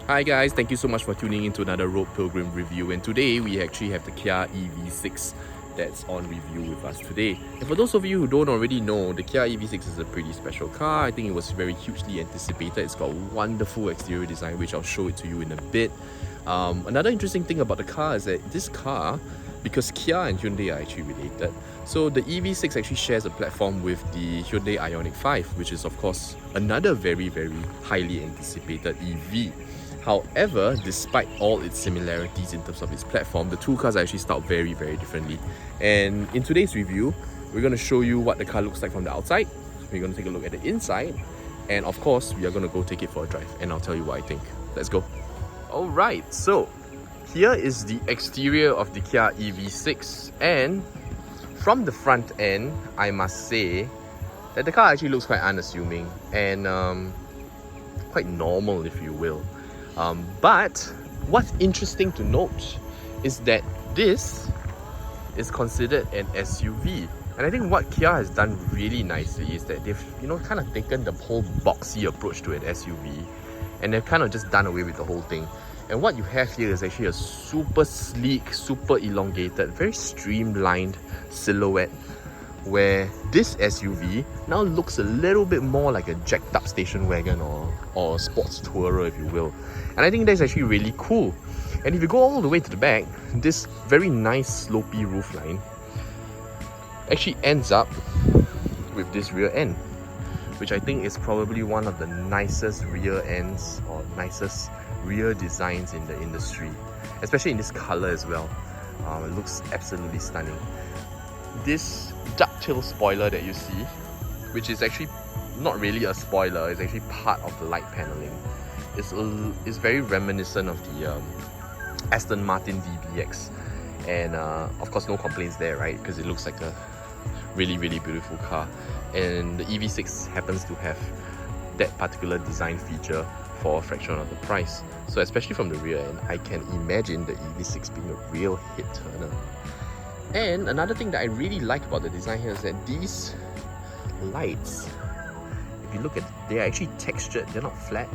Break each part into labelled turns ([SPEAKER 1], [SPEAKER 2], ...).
[SPEAKER 1] Hi guys, thank you so much for tuning in to another Road Pilgrim review, and today we actually have the Kia EV6 that's on review with us today. And for those of you who don't already know, the Kia EV6 is a pretty special car. I think it was very hugely anticipated. It's got wonderful exterior design, which I'll show it to you in a bit. Another interesting thing about the car is that this car, because Kia and Hyundai are actually related, so the EV6 actually shares a platform with the Hyundai Ioniq 5, which is of course another very highly anticipated EV. However, despite all its similarities in terms of its platform, the two cars are actually styled very differently. And in today's review, we're going to show you what the car looks like from the outside, we're going to take a look at the inside, and of course, we are going to go take it for a drive, and I'll tell you what I think. Let's go. Alright, so here is the exterior of the Kia EV6, and from the front end, I must say that the car actually looks quite unassuming and quite normal, if you will. But what's interesting to note is that this is considered an SUV. And I think what Kia has done really nicely is that they've, kind of taken the whole boxy approach to an SUV and they've kind of just done away with the whole thing. And what you have here is actually a super sleek, super elongated, very streamlined silhouette, where this SUV now looks a little bit more like a jacked up station wagon or sports tourer, if you will. And I think that's actually really cool. And if you go all the way to the back, this very nice slopey roofline actually ends up with this rear end, which I think is probably one of the nicest rear ends or nicest rear designs in the industry, especially in this color as well. It looks absolutely stunning. This ducktail spoiler that you see, which is actually not really a spoiler, it's actually part of the light paneling, is very reminiscent of the Aston Martin DBX, and of course no complaints there, right? Because it looks like a really beautiful car, and the EV6 happens to have that particular design feature for a fraction of the price. So especially from the rear end, I can imagine the EV6 being a real hit turner. And another thing that I really like about the design here is that these lights, if you look at it, they're actually textured, they're not flat.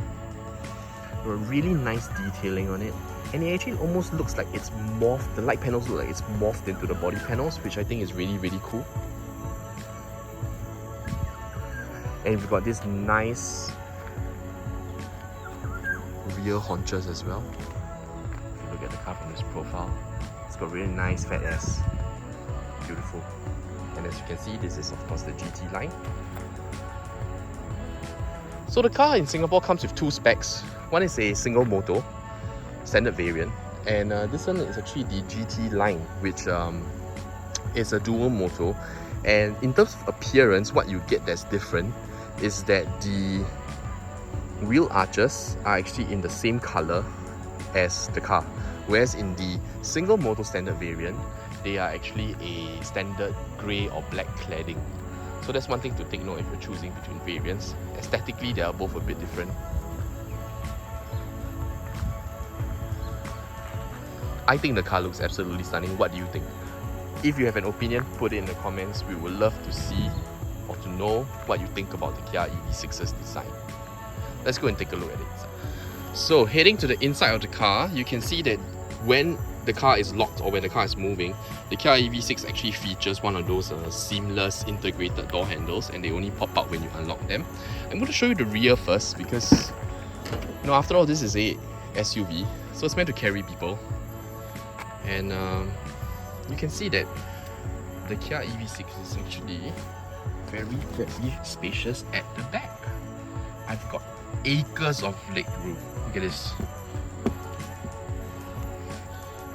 [SPEAKER 1] There's a really nice detailing on it, and it actually almost looks like it's morphed, the light panels look like it's morphed into the body panels, which I think is really cool. And we've got this nice rear haunches as well. If you look at the car from this profile, it's got really nice fat ass. Beautiful. And as you can see, this is of course the GT line. So the car in Singapore comes with two specs. One is a single motor standard variant, and this one is actually the GT line, which is a dual motor. And in terms of appearance, what you get that's different is that the wheel arches are actually in the same color as the car, whereas in the single motor standard variant, they are actually a standard grey or black cladding. So that's one thing to take note if you're choosing between variants. Aesthetically, they are both a bit different. I think the car looks absolutely stunning. What do you think? If you have an opinion, put it in the comments. We would love to see or to know what you think about the Kia EV6's design. Let's go and take a look at it. So heading to the inside of the car, you can see that when the car is locked or when the car is moving, the Kia EV6 actually features one of those seamless integrated door handles, and they only pop out when you unlock them. I'm going to show you the rear first because, after all, this is a SUV, so it's meant to carry people. And you can see that the Kia EV6 is actually very spacious at the back. I've got acres of leg room. Look at this.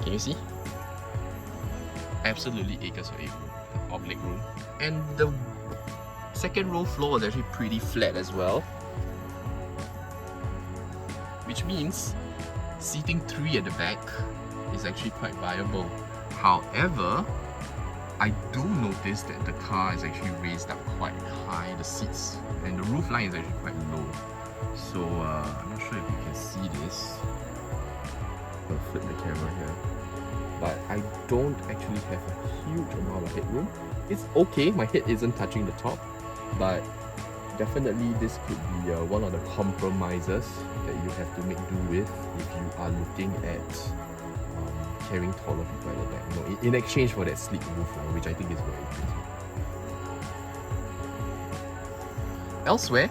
[SPEAKER 1] Can you see? Absolutely acres of leg room. And the second row floor is actually pretty flat as well, which means seating 3 at the back is actually quite viable. However, I do notice that the car is actually raised up quite high, the seats, and the roof line is actually quite low. So I'm not sure if you can see this. I'll flip the camera here. But I don't actually have a huge amount of headroom. It's okay, my head isn't touching the top, but definitely this could be one of the compromises that you have to make do with if you are looking at carrying taller people at the back. You know, in exchange for that sleek roof, which I think is very pretty. Elsewhere,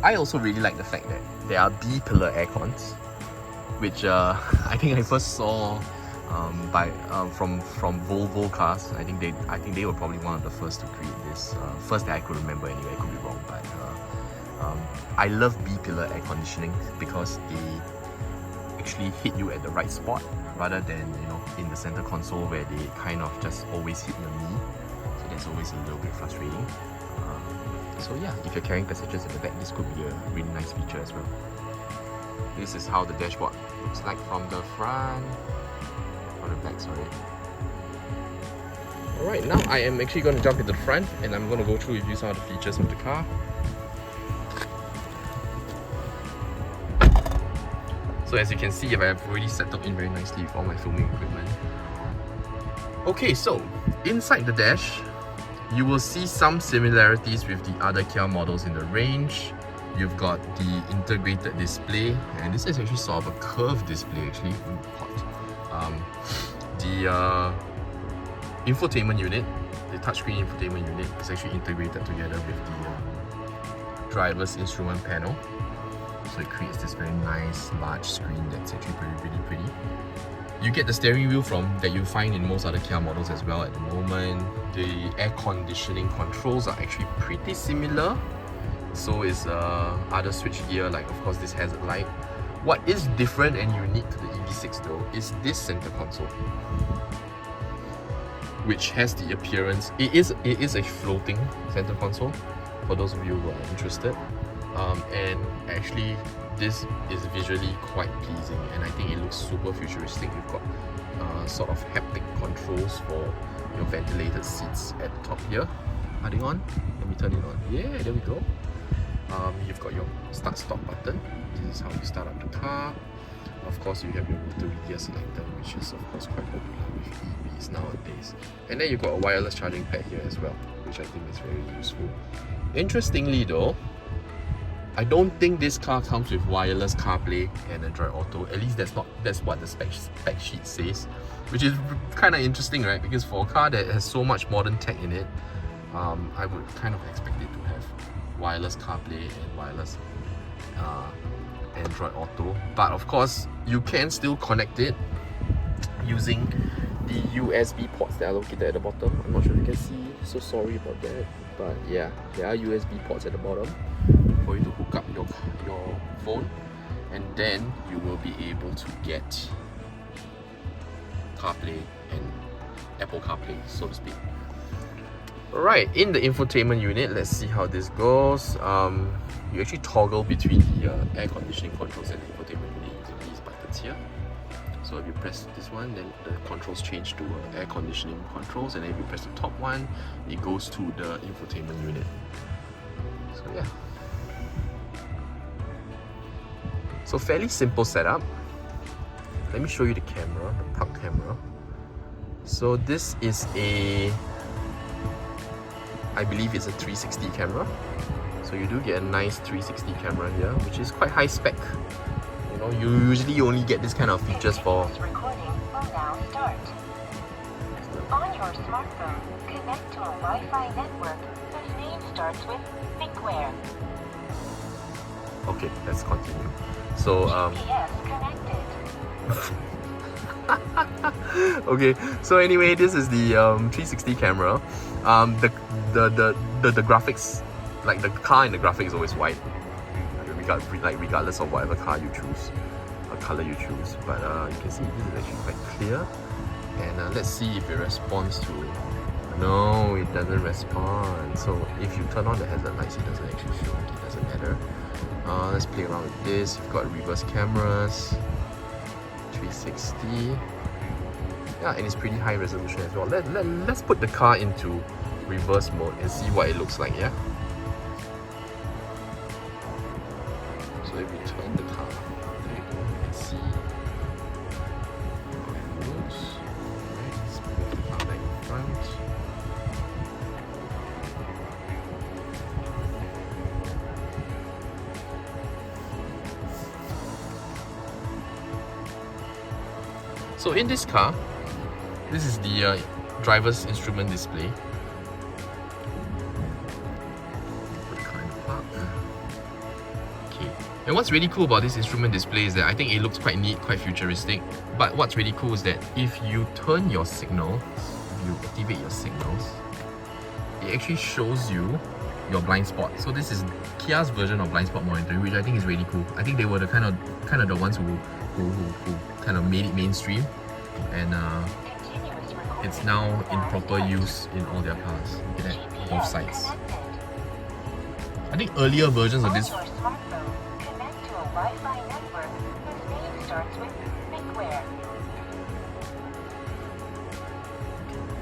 [SPEAKER 1] I also really like the fact that there are B-pillar aircons, which I think I first saw from Volvo cars. I think they were probably one of the first to create this. First that I could remember anyway. I could be wrong, but I love B-pillar air conditioning because they actually hit you at the right spot rather than, you know, in the center console where they kind of just always hit your knee. So that's always a little bit frustrating. So yeah, if you're carrying passengers at the back, this could be a really nice feature as well. This is how the dashboard looks like from the front. On the back, sorry. Alright, now I am actually going to jump into the front and I'm going to go through with you some of the features of the car. So as you can see, I have already set up in very nicely with all my filming equipment. Okay, so inside the dash, you will see some similarities with the other Kia models in the range. You've got the integrated display, and this is actually sort of a curved display actually. The infotainment unit, the touchscreen infotainment unit, is actually integrated together with the driver's instrument panel. So it creates this very nice large screen that's actually really pretty. You get the steering wheel that you find in most other Kia models as well at the moment. The air conditioning controls are actually pretty similar. So is other switchgear, like of course this hazard light. What is different and unique to the EV6 though is this center console, which has the appearance, it is a floating center console for those of you who are interested, and actually this is visually quite pleasing and I think it looks super futuristic. You've got sort of haptic controls for your ventilated seats at the top here. Are they on? Let me turn it on. Yeah, there we go. You've got your start stop button. This is how you start up the car. Of course, you have your rotary gear selector, which is of course quite popular with EVs nowadays. And then you've got a wireless charging pad here as well, which I think is very useful. Interestingly though, I don't think this car comes with wireless Carplay and Android Auto. At least that's what the spec sheet says, which is kind of interesting, right? Because for a car that has so much modern tech in it, I would kind of expect it to have wireless Carplay and wireless Android Auto. But of course, you can still connect it using the USB ports that are located at the bottom. I'm not sure if you can see, so sorry about that. But yeah, there are USB ports at the bottom for you to hook up your phone, and then you will be able to get CarPlay and Apple CarPlay, so to speak. Alright, in the infotainment unit, let's see how this goes. You actually toggle between the air conditioning controls and the infotainment unit using these buttons here. So if you press this one, then the controls change to air conditioning controls, and then if you press the top one, it goes to the infotainment unit. So yeah. So fairly simple setup. Let me show you the camera, the park camera. So this is I believe it's a 360 camera. So you do get a nice 360 camera here, which is quite high spec. You know, you usually only get this kind of features for...
[SPEAKER 2] Recording will now start. On your smartphone, connect to a Wi-Fi network whose name starts with thinkware.
[SPEAKER 1] Okay, let's continue. So
[SPEAKER 2] GPS connected.
[SPEAKER 1] okay, so anyway, this is the 360 camera. The graphics, like the car in the graphic is always white, regardless of whatever car you choose or color you choose. But you can see this is actually quite clear. And let's see if it responds to... No, it doesn't respond. So if you turn on the hazard lights, it doesn't actually show. It doesn't matter. Let's play around with this. You've got reverse cameras, 360. Yeah, and it's pretty high resolution as well. Let's put the car into reverse mode and see what it looks like, yeah? So if we turn the car, there you go, you can see how it moves. Alright, let's move the car back in front. So in this car, this is the driver's instrument display. Put the car in the park. Okay. And what's really cool about this instrument display is that I think it looks quite neat, quite futuristic. But what's really cool is that if you turn your signals, if you activate your signals, it actually shows you your blind spot. So this is Kia's version of blind spot monitoring, which I think is really cool. I think they were the kind of the ones who kind of made it mainstream, and it's now in proper use in all their cars. Look at that, both sides. I think earlier versions of this.
[SPEAKER 2] On your smartphone, connect to a Wi-Fi network whose name starts with thinkware.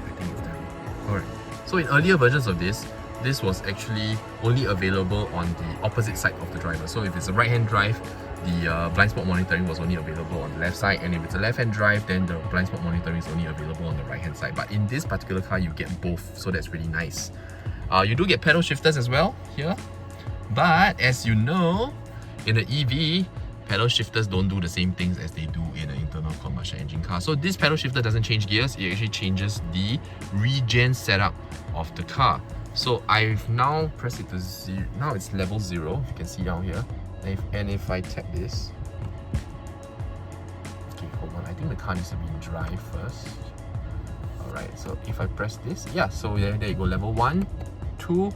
[SPEAKER 1] I think it's done. Alright. So in earlier versions of this was actually only available on the opposite side of the driver. So if it's a right-hand drive, the blind spot monitoring was only available on the left side, and if it's a left-hand drive, then the blind spot monitoring is only available on the right-hand side. But in this particular car, you get both, so that's really nice. You do get pedal shifters as well here, but as you know, in the EV, pedal shifters don't do the same things as they do in an internal combustion engine car. So this pedal shifter doesn't change gears, it actually changes the regen setup of the car. So I've now pressed it to 0, now it's level 0, you can see down here. And if I tap this, okay, hold on, I think the car needs to be in drive first. Alright, so if I press this, yeah, so there you go, level 1, 2,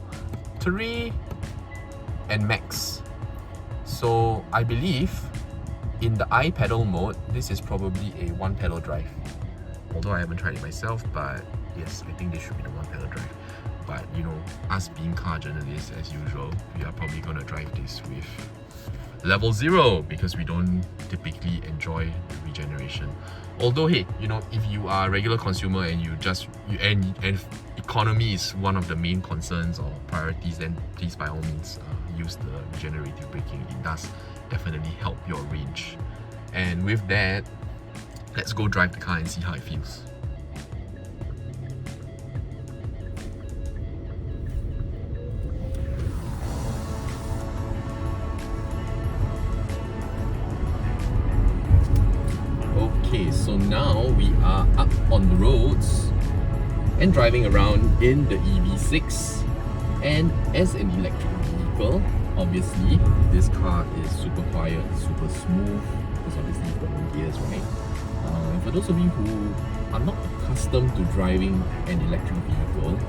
[SPEAKER 1] 3, and max. So I believe in the I-pedal mode, this is probably a one pedal drive. Although I haven't tried it myself, but yes, I think this should be the one pedal drive. But you know, us being car journalists as usual, we are probably gonna drive this with level 0 because we don't typically enjoy the regeneration. Although hey, you know, if you are a regular consumer and and economy is one of the main concerns or priorities, then please by all means use the regenerative braking. It does definitely help your range. And with that, let's go drive the car and see how it feels. Okay, so now we are up on the roads and driving around in the EV6. And as an electric vehicle, obviously this car is super quiet, super smooth, because obviously it's got no gears, right? And for those of you who are not accustomed to driving an electric vehicle,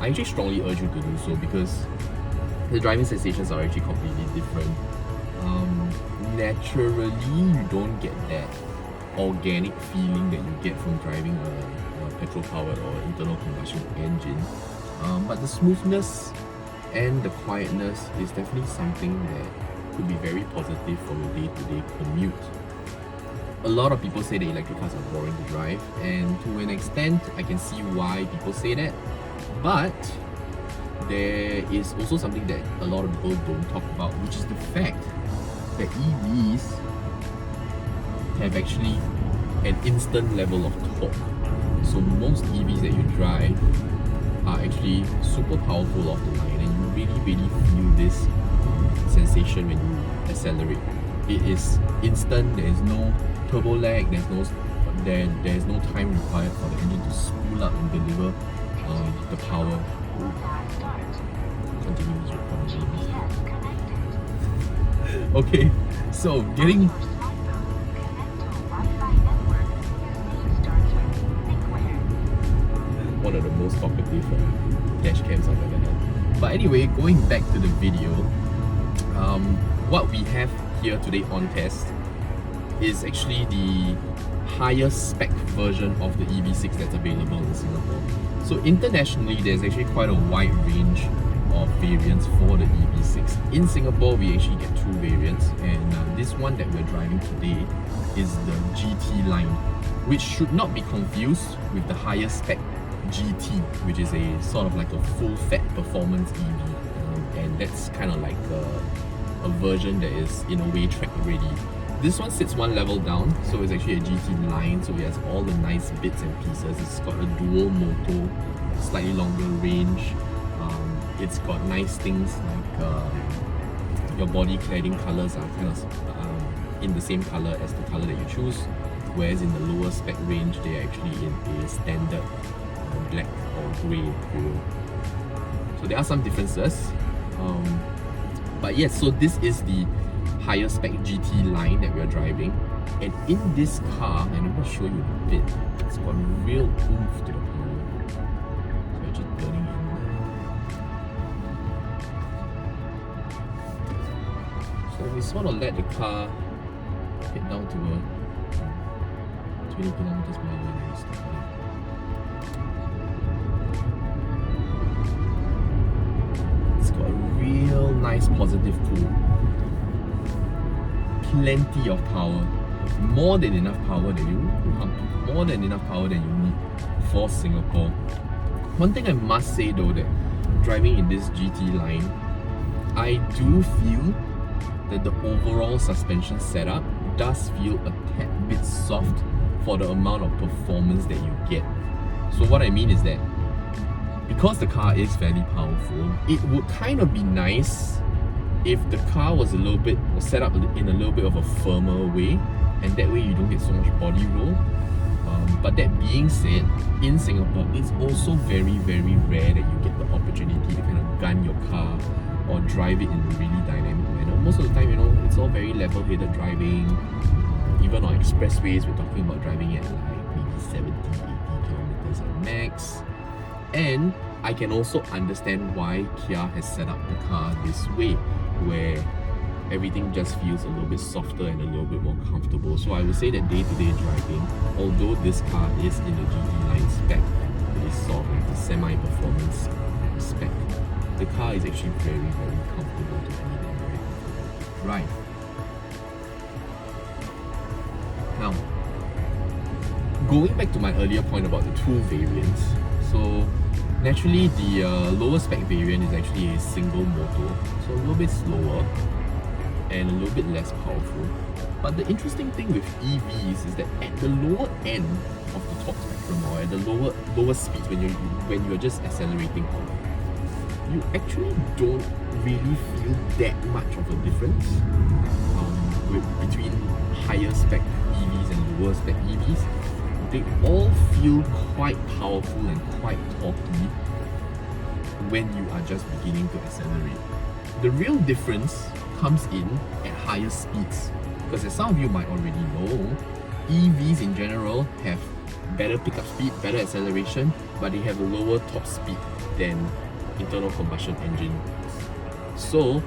[SPEAKER 1] I actually strongly urge you to do so, because the driving sensations are actually completely different. Naturally, you don't get that organic feeling that you get from driving a petrol-powered or internal combustion engine. But the smoothness and the quietness is definitely something that could be very positive for your day-to-day commute. A lot of people say that electric cars are boring to drive, and to an extent, I can see why people say that. But there is also something that a lot of people don't talk about, which is the fact that EVs have actually an instant level of torque. So most EVs that you drive are actually super powerful off the line, and you really feel this sensation when you accelerate. It is instant, there is no turbo lag, there's no time required for the engine to spool up and deliver the power. Continuous recording. Okay, so getting one of the most talkative dash cams I've ever had. But anyway, going back to the video, what we have here today on test is actually the higher spec version of the EV6 that's available in Singapore. So internationally, there's actually quite a wide range of variants for the EV6. In Singapore, we actually get two variants, and this one that we're driving today is the GT line, which should not be confused with the higher spec GT, which is a sort of like a full-fat performance EV, and that's kind of like a version that is in a way track ready. This one sits one level down, so it's actually a GT line, so it has all the nice bits and pieces. It's got a dual motor, slightly longer range. It's got nice things like your body cladding colors are kind of in the same color as the color that you choose, whereas in the lower spec range they are actually in a standard black or grey grille. So there are some differences, but yes, so this is the higher spec GT line that we are driving, and in this car, and I'm going to show you a bit, it's got real oomph to the power. So I'm just turning in. So we sort of let the car hit down to a 20 kilometers per hour and we stop it. It's got a real nice positive pull. Plenty of power. More than enough power that you need for Singapore. One thing I must say though, that driving in this GT line, I do feel that the overall suspension setup does feel a tad bit soft for the amount of performance that you get. So what I mean is that because the car is fairly powerful, it would kind of be nice if the car was set up in a little bit of a firmer way, and that way you don't get so much body roll. But that being said, in Singapore, it's also very, very rare that you get the opportunity to kind of gun your car or drive it in a really dynamic manner. Most of the time, you know, it's all very level-headed driving. Even on expressways, we're talking about driving at like maybe 70, 80 kilometers at max. And I can also understand why Kia has set up the car this way, where everything just feels a little bit softer and a little bit more comfortable. So I would say that day-to-day driving, although this car is in the GT line spec, it is sort of like the semi-performance spec, the car is actually very, very comfortable to be in, very comfortable. Right. Now, going back to my earlier point about the two variants, so naturally the lower spec variant is actually a single motor, so a little bit slower and a little bit less powerful. But the interesting thing with EVs is that at the lower end of the top spectrum, or at the lower speeds, when you're just accelerating on, you actually don't really feel that much of a difference between higher spec EVs and lower spec EVs. They all feel quite powerful and quite torquey when you are just beginning to accelerate. The real difference comes in at higher speeds, because as some of you might already know, EVs in general have better pickup speed, better acceleration, but they have a lower top speed than internal combustion engine. So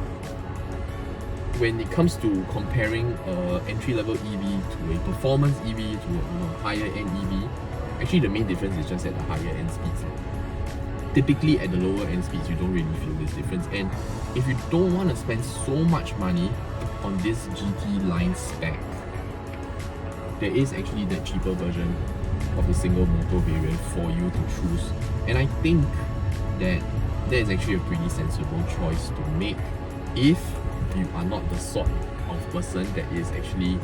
[SPEAKER 1] when it comes to comparing entry-level EV to a performance EV to a higher-end EV, actually the main difference is just at the higher-end speeds. Typically at the lower-end speeds, you don't really feel this difference. And if you don't want to spend so much money on this GT line spec, there is actually that cheaper version of the single motor variant for you to choose. And I think that is actually a pretty sensible choice to make if you are not the sort of person that is actually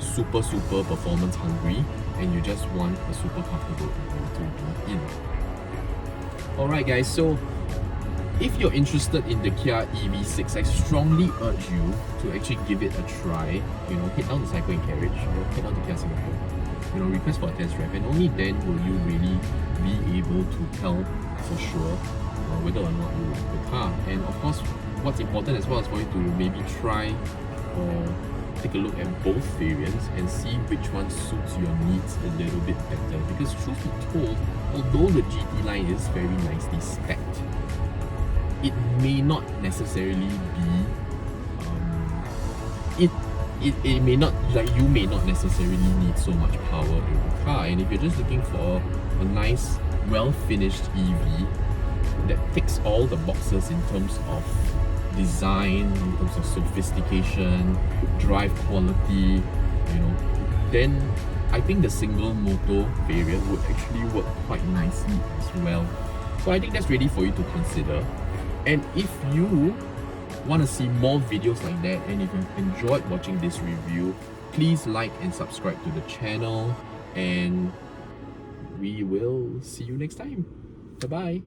[SPEAKER 1] super performance hungry and you just want a super comfortable EV to be in. Alright guys, so if you're interested in the Kia EV6, I strongly urge you to actually give it a try. You know, head down to Cycle and Carriage, head down to Kia Singapore, request for a test drive, and only then will you really be able to tell for sure whether or not you like the car. And of course, what's important as well is for you to maybe try or take a look at both variants and see which one suits your needs a little bit better. Because truth be told, although the GT line is very nicely spec'd, it may not necessarily be it may not, like, you may not necessarily need so much power in the car. And if you're just looking for a nice, well-finished EV that ticks all the boxes in terms of design, in terms of sophistication, drive quality, then I think the single motor variant would actually work quite nicely as well. So I think that's ready for you to consider. And if you want to see more videos like that, and if you've enjoyed watching this review, please like and subscribe to the channel, and we will see you next time. Bye bye.